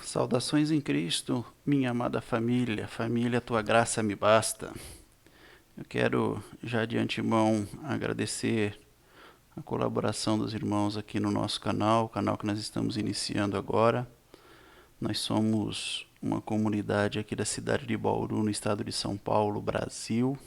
Saudações em Cristo, minha amada família, família, tua graça me basta. Eu quero já de antemão agradecer a colaboração dos irmãos aqui no nosso canal, o canal que nós estamos iniciando agora. Nós somos uma comunidade aqui da cidade de Bauru, no estado de São Paulo, Brasil.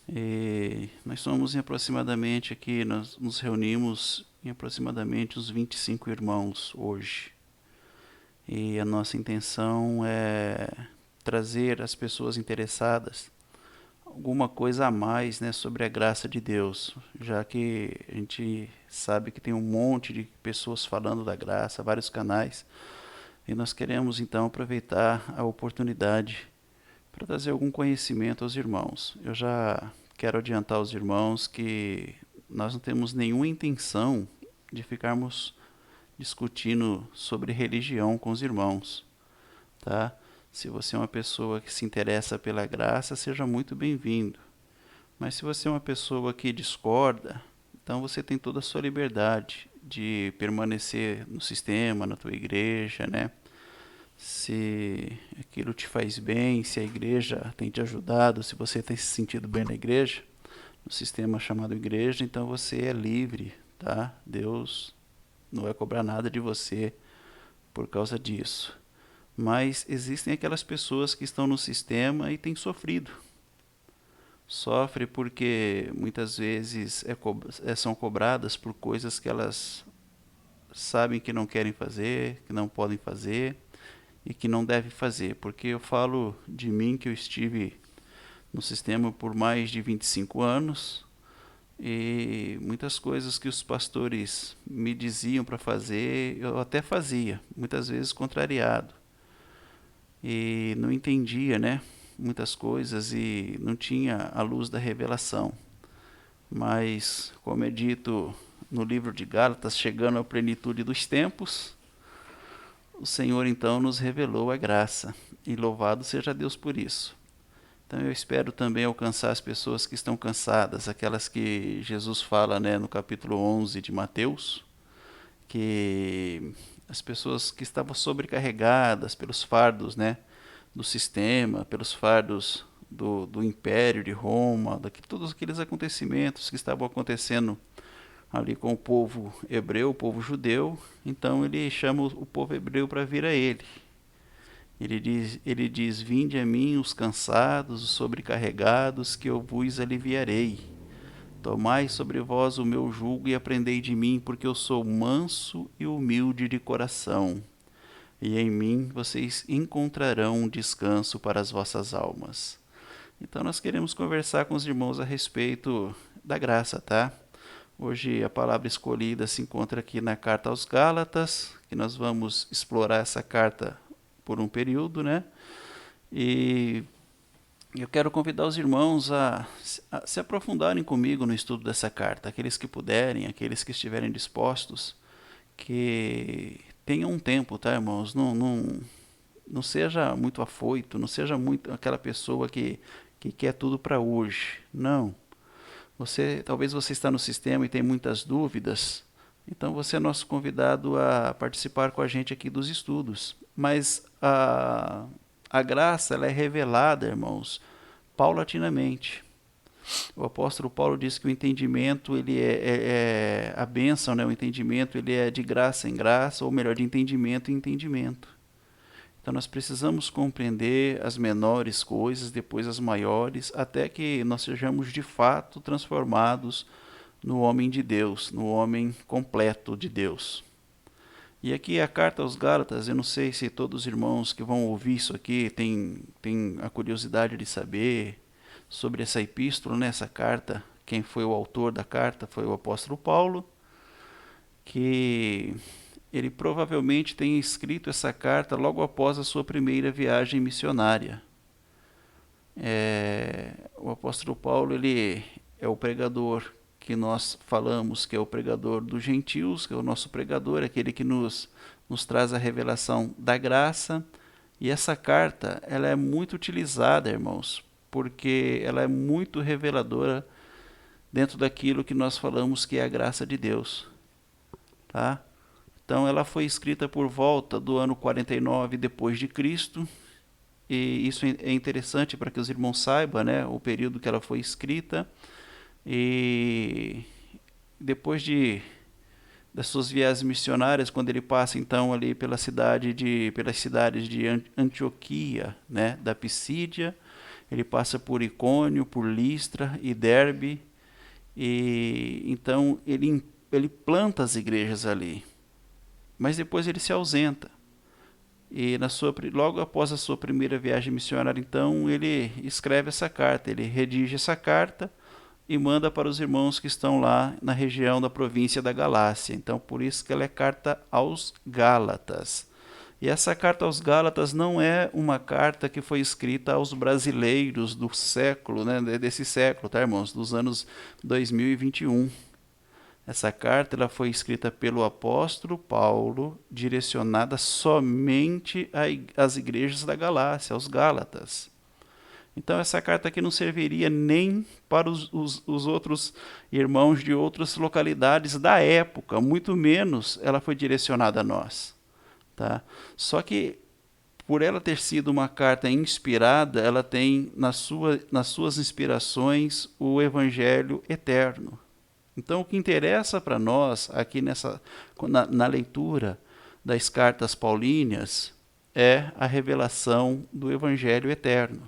E nós somos aproximadamente aqui, nós nos reunimos em aproximadamente uns 25 irmãos hoje. E a nossa intenção é trazer às pessoas interessadas alguma coisa a mais, né, sobre a graça de Deus, já que a gente sabe que tem um monte de pessoas falando da graça, vários canais, e nós queremos então aproveitar a oportunidade para trazer algum conhecimento aos irmãos. Eu já quero adiantar aos irmãos que nós não temos nenhuma intenção de ficarmos discutindo sobre religião com os irmãos, tá? Se você é uma pessoa que se interessa pela graça, seja muito bem-vindo. Mas se você é uma pessoa que discorda, então você tem toda a sua liberdade de permanecer no sistema, na tua igreja, né? Se aquilo te faz bem, se a igreja tem te ajudado, se você tem se sentido bem na igreja, no sistema chamado igreja, então você é livre, tá? Deus não vai cobrar nada de você por causa disso. Mas existem aquelas pessoas que estão no sistema e têm sofrido. Sofre porque muitas vezes são cobradas por coisas que elas sabem que não querem fazer, que não podem fazer e que não devem fazer. Porque eu falo de mim que eu estive no sistema por mais de 25 anos e muitas coisas que os pastores me diziam para fazer, eu até fazia, muitas vezes contrariado. E não entendia, né, muitas coisas e não tinha a luz da revelação. Mas, como é dito no livro de Gálatas, chegando à plenitude dos tempos, o Senhor então nos revelou a graça. E louvado seja Deus por isso. Então eu espero também alcançar as pessoas que estão cansadas, aquelas que Jesus fala, né, no capítulo 11 de Mateus, que as pessoas que estavam sobrecarregadas pelos fardos, né, do sistema, pelos fardos do Império de Roma, todos aqueles acontecimentos que estavam acontecendo ali com o povo hebreu, o povo judeu, então ele chama o povo hebreu para vir a ele. Ele diz, vinde a mim os cansados, os sobrecarregados, que eu vos aliviarei. Tomai sobre vós o meu jugo e aprendei de mim, porque eu sou manso e humilde de coração. E em mim vocês encontrarão um descanso para as vossas almas. Então nós queremos conversar com os irmãos a respeito da graça, tá? Hoje a palavra escolhida se encontra aqui na carta aos Gálatas, que nós vamos explorar essa carta por um período, né? E eu quero convidar os irmãos a se aprofundarem comigo no estudo dessa carta, aqueles que puderem, aqueles que estiverem dispostos, que tenham um tempo, tá, irmãos? Não seja muito afoito, não seja muito aquela pessoa que quer tudo para hoje. Não. Talvez você está no sistema e tem muitas dúvidas, então você é nosso convidado a participar com a gente aqui dos estudos. Mas a graça ela é revelada, irmãos, paulatinamente. O apóstolo Paulo diz que o entendimento ele é a bênção, né? O entendimento ele é de graça em graça, ou melhor, de entendimento em entendimento. Então nós precisamos compreender as menores coisas, depois as maiores, até que nós sejamos de fato transformados no homem de Deus, no homem completo de Deus. E aqui a carta aos Gálatas, eu não sei se todos os irmãos que vão ouvir isso aqui têm a curiosidade de saber sobre essa epístola, né, essa carta. Quem foi o autor da carta foi o apóstolo Paulo, que ele provavelmente tenha escrito essa carta logo após a sua primeira viagem missionária. O apóstolo Paulo ele é o pregador que nós falamos que é o pregador dos gentios, que é o nosso pregador, aquele que nos traz a revelação da graça. E essa carta ela é muito utilizada, irmãos, porque ela é muito reveladora dentro daquilo que nós falamos que é a graça de Deus. Tá? Então ela foi escrita por volta do ano 49 depois de Cristo, e isso é interessante para que os irmãos saibam, né, o período que ela foi escrita. E depois das suas viagens missionárias, quando ele passa então ali pelas cidades de Antioquia, né, da Pisídia, ele passa por Icônio, por Listra e Derbe, e então ele planta as igrejas ali, mas depois ele se ausenta. E logo após a sua primeira viagem missionária, então, ele escreve essa carta, ele redige essa carta e manda para os irmãos que estão lá na região da província da Galácia. Então, por isso que ela é carta aos Gálatas. E essa carta aos Gálatas não é uma carta que foi escrita aos brasileiros do século, né, desse século, tá, irmãos? Dos anos 2021. Essa carta ela foi escrita pelo apóstolo Paulo, direcionada somente às igrejas da Galácia, aos Gálatas. Então essa carta aqui não serviria nem para os outros irmãos de outras localidades da época, muito menos ela foi direcionada a nós. Tá? Só que por ela ter sido uma carta inspirada, ela tem nas suas inspirações o Evangelho eterno. Então, o que interessa para nós, aqui na leitura das cartas paulíneas, é a revelação do Evangelho eterno.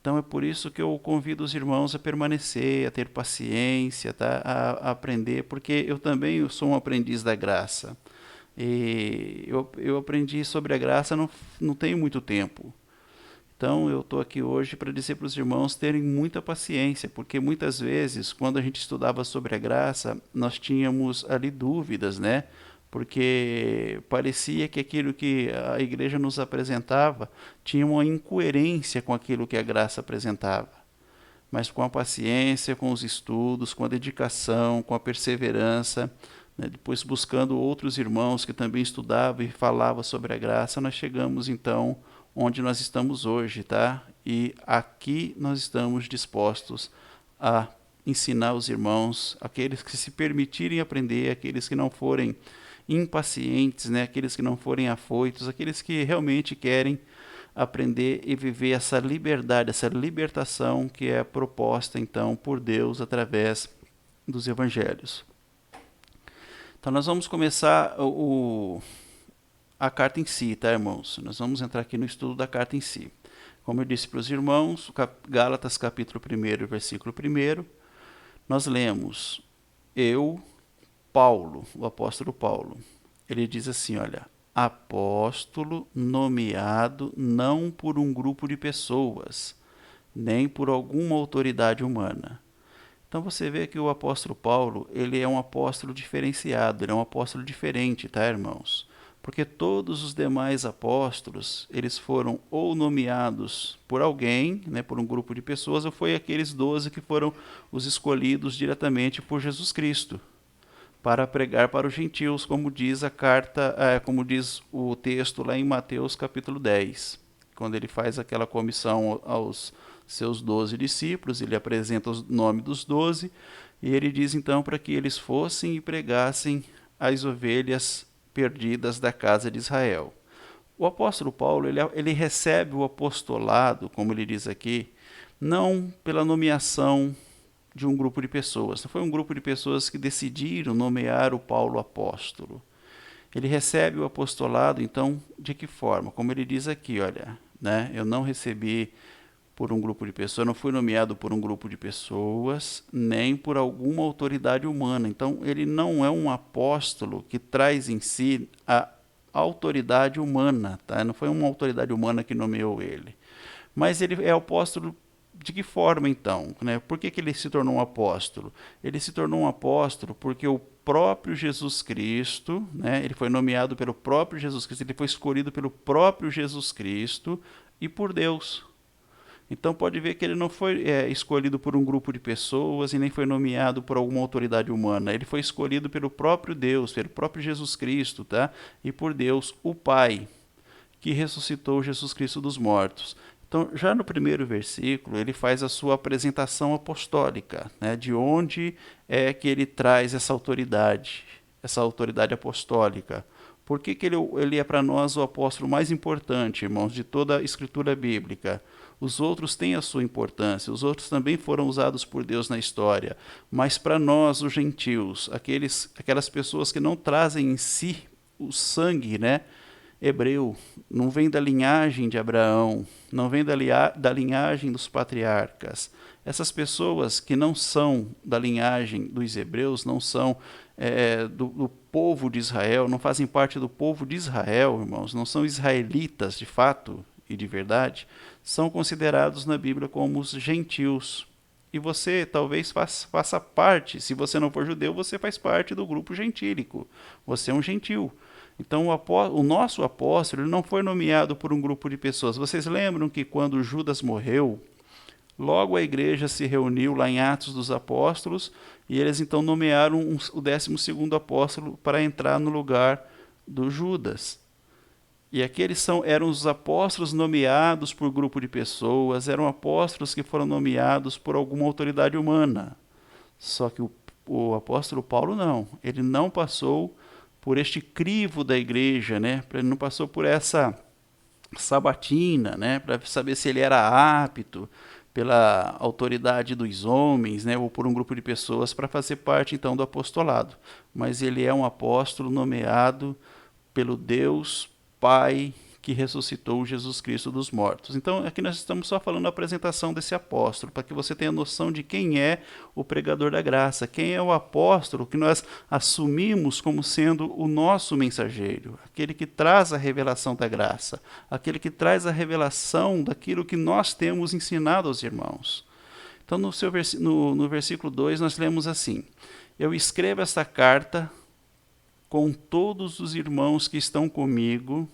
Então, é por isso que eu convido os irmãos a permanecer, a ter paciência, tá? a aprender, porque eu também sou um aprendiz da graça. E eu aprendi sobre a graça não tenho muito tempo. Então eu estou aqui hoje para dizer para os irmãos terem muita paciência, porque muitas vezes, quando a gente estudava sobre a graça, nós tínhamos ali dúvidas, né? Porque parecia que aquilo que a igreja nos apresentava tinha uma incoerência com aquilo que a graça apresentava. Mas com a paciência, com os estudos, com a dedicação, com a perseverança, né? Depois buscando outros irmãos que também estudavam e falavam sobre a graça, nós chegamos então onde nós estamos hoje, tá? E aqui nós estamos dispostos a ensinar os irmãos, aqueles que se permitirem aprender, aqueles que não forem impacientes, né? Aqueles que não forem afoitos, aqueles que realmente querem aprender e viver essa liberdade, essa libertação que é proposta então por Deus através dos evangelhos. Então nós vamos começar a carta em si, tá, irmãos? Nós vamos entrar aqui no estudo da carta em si. Como eu disse para os irmãos, Gálatas capítulo 1, versículo 1, nós lemos, Paulo, o apóstolo Paulo, ele diz assim, olha, apóstolo nomeado não por um grupo de pessoas, nem por alguma autoridade humana. Então você vê que o apóstolo Paulo, ele é um apóstolo diferenciado, ele é um apóstolo diferente, tá, irmãos? Porque todos os demais apóstolos, eles foram ou nomeados por alguém, né, por um grupo de pessoas, ou foi aqueles 12 que foram os escolhidos diretamente por Jesus Cristo, para pregar para os gentios, como diz a carta, como diz o texto lá em Mateus capítulo 10, quando ele faz aquela comissão aos seus 12 discípulos, ele apresenta o nome dos 12, e ele diz então para que eles fossem e pregassem as ovelhas perdidas da casa de Israel. O apóstolo Paulo, ele recebe o apostolado, como ele diz aqui, não pela nomeação de um grupo de pessoas. Não foi um grupo de pessoas que decidiram nomear o Paulo apóstolo. Ele recebe o apostolado, então, de que forma? Como ele diz aqui, olha, né, eu não recebi por um grupo de pessoas, não fui nomeado por um grupo de pessoas, nem por alguma autoridade humana. Então, ele não é um apóstolo que traz em si a autoridade humana, tá? Não foi uma autoridade humana que nomeou ele. Mas ele é apóstolo de que forma, então? Né? Por que ele se tornou um apóstolo? Ele se tornou um apóstolo porque o próprio Jesus Cristo, né? Ele foi nomeado pelo próprio Jesus Cristo, ele foi escolhido pelo próprio Jesus Cristo e por Deus. Então pode ver que ele não foi escolhido por um grupo de pessoas e nem foi nomeado por alguma autoridade humana. Ele foi escolhido pelo próprio Deus, pelo próprio Jesus Cristo, tá? E por Deus, o Pai, que ressuscitou Jesus Cristo dos mortos. Então, já no primeiro versículo, ele faz a sua apresentação apostólica, né? De onde é que ele traz essa autoridade apostólica. Por que ele é para nós o apóstolo mais importante, irmãos, de toda a escritura bíblica? Os outros têm a sua importância, os outros também foram usados por Deus na história, mas para nós, os gentios, aquelas pessoas que não trazem em si o sangue, né, hebreu, não vem da linhagem de Abraão, não vem da linhagem dos patriarcas. Essas pessoas que não são da linhagem dos hebreus, não são do povo de Israel, não fazem parte do povo de Israel, irmãos, não são israelitas de fato e de verdade, são considerados na Bíblia como os gentios. E você talvez faça parte, se você não for judeu, você faz parte do grupo gentílico, você é um gentil. Então o nosso apóstolo ele não foi nomeado por um grupo de pessoas. Vocês lembram que quando Judas morreu, logo a igreja se reuniu lá em Atos dos Apóstolos e eles então nomearam o 12º apóstolo para entrar no lugar do Judas. E aqueles eram os apóstolos nomeados por grupo de pessoas, eram apóstolos que foram nomeados por alguma autoridade humana. Só que o apóstolo Paulo não, ele não passou por este crivo da igreja, né? Ele não passou por essa sabatina, né? Para saber se ele era apto pela autoridade dos homens, né? Ou por um grupo de pessoas para fazer parte então do apostolado. Mas ele é um apóstolo nomeado pelo Deus Pai que ressuscitou Jesus Cristo dos mortos. Então, aqui nós estamos só falando da apresentação desse apóstolo, para que você tenha noção de quem é o pregador da graça, quem é o apóstolo que nós assumimos como sendo o nosso mensageiro, aquele que traz a revelação da graça, aquele que traz a revelação daquilo que nós temos ensinado aos irmãos. Então, no versículo 2, nós lemos assim: eu escrevo esta carta com todos os irmãos que estão comigo,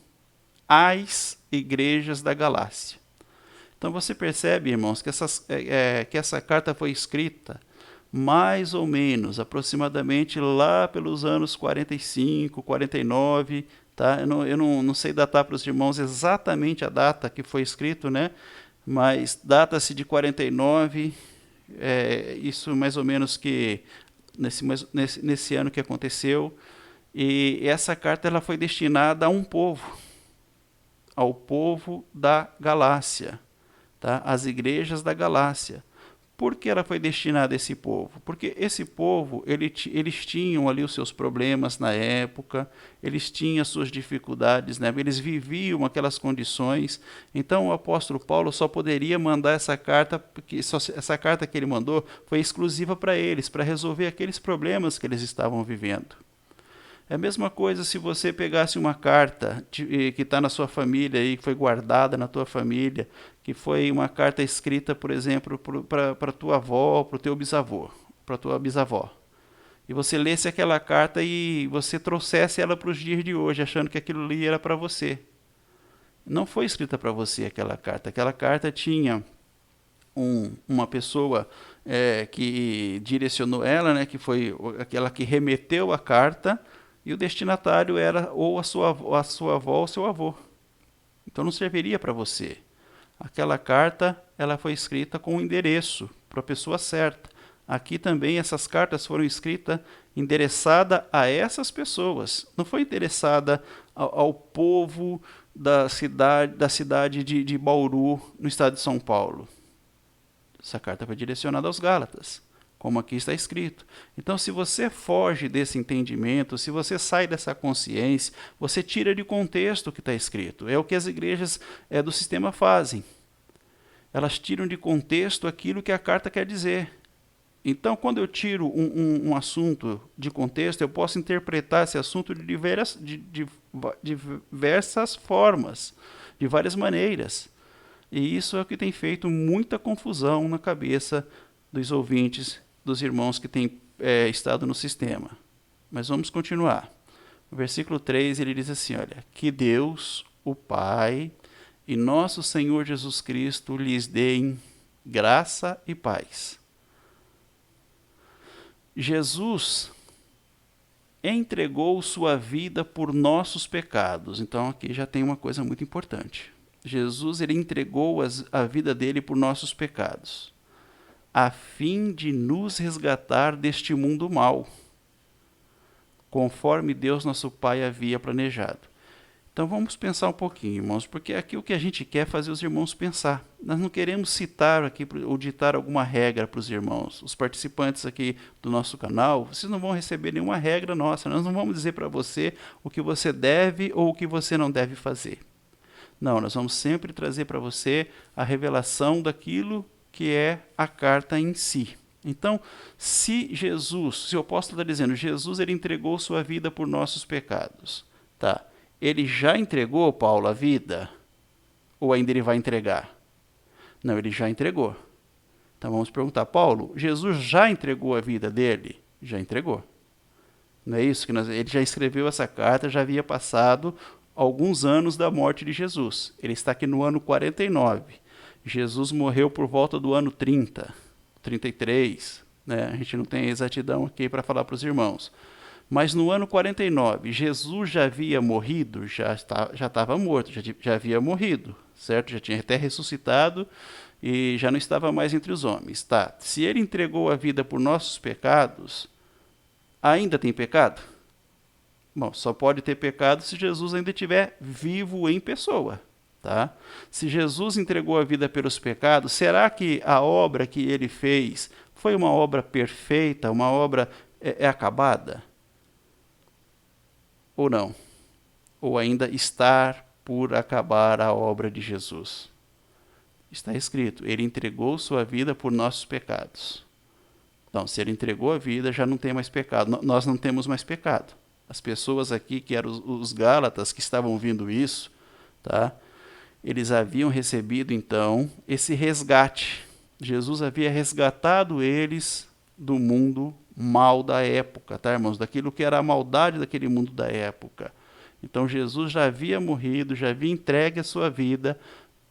às igrejas da Galácia. Então você percebe, irmãos, que essa carta foi escrita mais ou menos, aproximadamente lá pelos anos 45, 49, tá? Eu não sei datar para os irmãos exatamente a data que foi escrito, né? Mas data-se de 49, isso mais ou menos que nesse ano que aconteceu. E essa carta ela foi destinada a um povo, ao povo da Galácia, tá? Às igrejas da Galácia. Por que ela foi destinada a esse povo? Porque esse povo, eles tinham ali os seus problemas na época, eles tinham as suas dificuldades, né? Eles viviam aquelas condições. Então o apóstolo Paulo só poderia mandar essa carta, porque essa carta que ele mandou foi exclusiva para eles, para resolver aqueles problemas que eles estavam vivendo. É a mesma coisa se você pegasse uma carta que está na sua família, e que foi guardada na tua família, que foi uma carta escrita, por exemplo, para tua avó, para o teu bisavô, para tua bisavó. E você lesse aquela carta e você trouxesse ela para os dias de hoje, achando que aquilo ali era para você. Não foi escrita para você aquela carta. Aquela carta tinha uma pessoa que direcionou ela, né, que foi aquela que remeteu a carta, e o destinatário era ou a sua avó ou o seu avô. Então não serviria para você. Aquela carta ela foi escrita com um endereço para a pessoa certa. Aqui também essas cartas foram escritas endereçada a essas pessoas. Não foi endereçada ao povo da cidade de Bauru, no estado de São Paulo. Essa carta foi direcionada aos Gálatas, como aqui está escrito. Então, se você foge desse entendimento, se você sai dessa consciência, você tira de contexto o que está escrito. É o que as igrejas do sistema fazem. Elas tiram de contexto aquilo que a carta quer dizer. Então, quando eu tiro um assunto de contexto, eu posso interpretar esse assunto de diversas formas, de várias maneiras. E isso é o que tem feito muita confusão na cabeça dos ouvintes, dos irmãos que têm estado no sistema. Mas vamos continuar. No versículo 3 ele diz assim, olha, que Deus, o Pai, e nosso Senhor Jesus Cristo lhes deem graça e paz. Jesus entregou sua vida por nossos pecados. Então aqui já tem uma coisa muito importante. Jesus ele entregou a vida dele por nossos pecados, a fim de nos resgatar deste mundo mau. conforme Deus nosso Pai havia planejado. Então vamos pensar um pouquinho, irmãos, porque aqui o que a gente quer é fazer os irmãos pensar. Nós não queremos citar aqui ou ditar alguma regra para os irmãos. Os participantes aqui do nosso canal, vocês não vão receber nenhuma regra nossa. Nós não vamos dizer para você o que você deve ou o que você não deve fazer. Não, nós vamos sempre trazer para você a revelação daquilo que é a carta em si. Então, se o apóstolo está dizendo, Jesus ele entregou sua vida por nossos pecados, tá? Ele já entregou, Paulo, a vida? Ou ainda ele vai entregar? Não, ele já entregou. Então vamos perguntar, Paulo, Jesus já entregou a vida dele? Já entregou. Não é isso? Ele já escreveu essa carta, já havia passado alguns anos da morte de Jesus. Ele está aqui no ano 49. Jesus morreu por volta do ano 30, 33. Né? A gente não tem exatidão aqui para falar para os irmãos. Mas no ano 49, Jesus já havia morrido? Já estava morto, já havia morrido, certo? Já tinha até ressuscitado e já não estava mais entre os homens. Tá. Se ele entregou a vida por nossos pecados, ainda tem pecado? Bom, só pode ter pecado se Jesus ainda estiver vivo em pessoa. Tá? Se Jesus entregou a vida pelos pecados, será que a obra que ele fez foi uma obra perfeita, uma obra acabada? Ou não? Ou ainda estar por acabar a obra de Jesus? Está escrito, ele entregou sua vida por nossos pecados. Então, se ele entregou a vida, já não tem mais pecado. Nós não temos mais pecado. As pessoas aqui, que eram os Gálatas, que estavam ouvindo isso, tá? Eles haviam recebido, então, esse resgate. Jesus havia resgatado eles do mundo mal da época, tá, irmãos? Daquilo que era a maldade daquele mundo da época. Então Jesus já havia morrido, já havia entregue a sua vida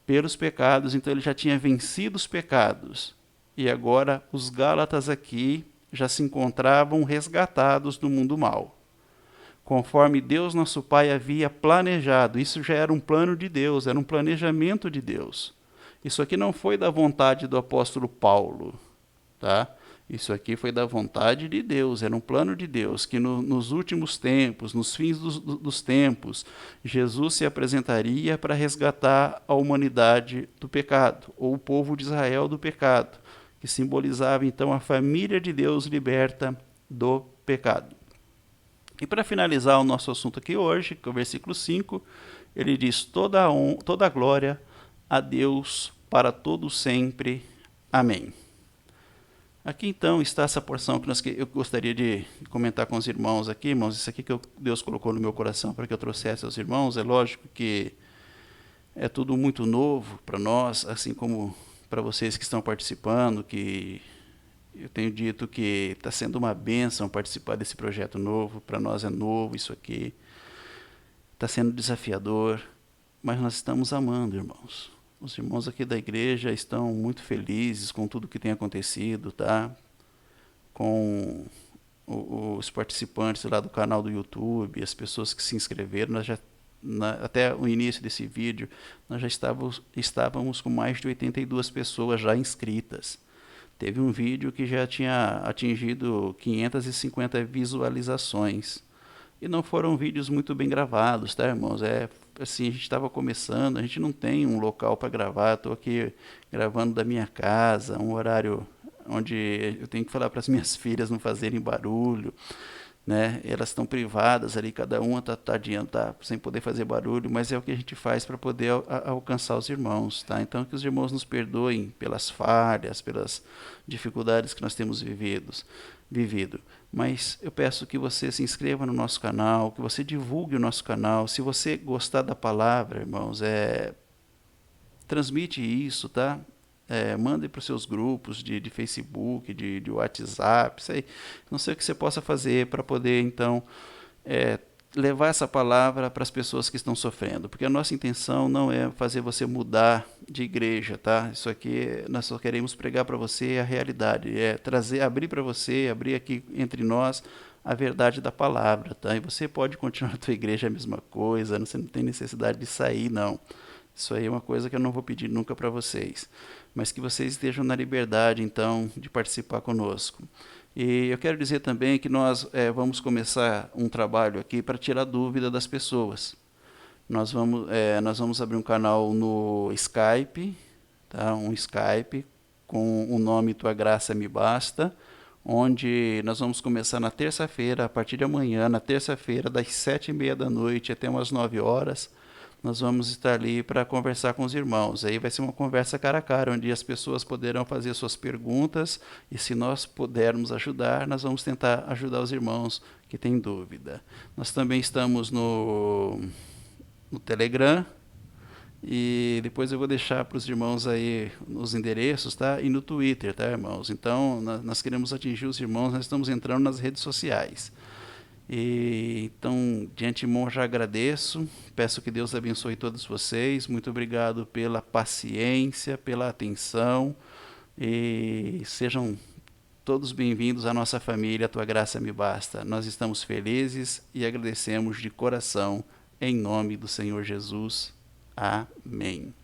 pelos pecados, então ele já tinha vencido os pecados. E agora os Gálatas aqui já se encontravam resgatados do mundo mal. Conforme Deus nosso Pai havia planejado, isso já era um plano de Deus, era um planejamento de Deus. Isso aqui não foi da vontade do apóstolo Paulo, tá? Isso aqui foi da vontade de Deus, era um plano de Deus, que nos últimos tempos, nos fins dos tempos, Jesus se apresentaria para resgatar a humanidade do pecado, ou o povo de Israel do pecado, que simbolizava então a família de Deus liberta do pecado. E para finalizar o nosso assunto aqui hoje, que é o versículo 5, ele diz, toda a glória a Deus para todo sempre. Amém. Aqui então está essa porção que eu gostaria de comentar com os irmãos aqui, irmãos. Isso aqui que Deus colocou no meu coração para que eu trouxesse aos irmãos. É lógico que é tudo muito novo para nós, assim como para vocês que estão participando, que eu tenho dito que está sendo uma bênção participar desse projeto novo. Para nós é novo isso aqui, está sendo desafiador, mas nós estamos amando, irmãos. Os irmãos aqui da igreja estão muito felizes com tudo que tem acontecido, tá? Com os participantes lá do canal do YouTube, as pessoas que se inscreveram, até o início desse vídeo, nós já estávamos com mais de 82 pessoas já inscritas. Teve um vídeo que já tinha atingido 550 visualizações. E não foram vídeos muito bem gravados, tá, irmãos? Assim, a gente estava começando, a gente não tem um local para gravar. Estou aqui gravando da minha casa, um horário onde eu tenho que falar para as minhas filhas não fazerem barulho, né? Elas estão privadas ali, cada uma está sem poder fazer barulho, mas é o que a gente faz para poder alcançar os irmãos, tá? Então que os irmãos nos perdoem pelas falhas, pelas dificuldades que nós temos vivido. Mas eu peço que você se inscreva no nosso canal, que você divulgue o nosso canal. Se você gostar da palavra, irmãos, transmite isso, tá? Mande para os seus grupos de Facebook, de WhatsApp, não sei o que você possa fazer para poder, então, levar essa palavra para as pessoas que estão sofrendo, porque a nossa intenção não é fazer você mudar de igreja, tá? Isso aqui nós só queremos pregar para você a realidade, abrir para você, abrir aqui entre nós a verdade da palavra, tá? E você pode continuar na tua igreja a mesma coisa, você não tem necessidade de sair, não. Isso aí é uma coisa que eu não vou pedir nunca para vocês, mas que vocês estejam na liberdade, então, de participar conosco. E eu quero dizer também que nós vamos começar um trabalho aqui para tirar dúvida das pessoas. Nós vamos abrir um canal no Skype, tá? Um Skype com o nome Tua Graça Me Basta, onde nós vamos começar na terça-feira, a partir de amanhã, na terça-feira, das 7h30 da noite até umas 9 horas, nós vamos estar ali para conversar com os irmãos. Aí vai ser uma conversa cara a cara, onde as pessoas poderão fazer suas perguntas e se nós pudermos ajudar, nós vamos tentar ajudar os irmãos que têm dúvida. Nós também estamos no Telegram e depois eu vou deixar para os irmãos aí os endereços, tá? E no Twitter, tá, irmãos? Então, nós queremos atingir os irmãos, nós estamos entrando nas redes sociais. E, então, de antemão, já agradeço, peço que Deus abençoe todos vocês, muito obrigado pela paciência, pela atenção, e sejam todos bem-vindos à nossa família, a Tua Graça Me Basta. Nós estamos felizes e agradecemos de coração, em nome do Senhor Jesus. Amém.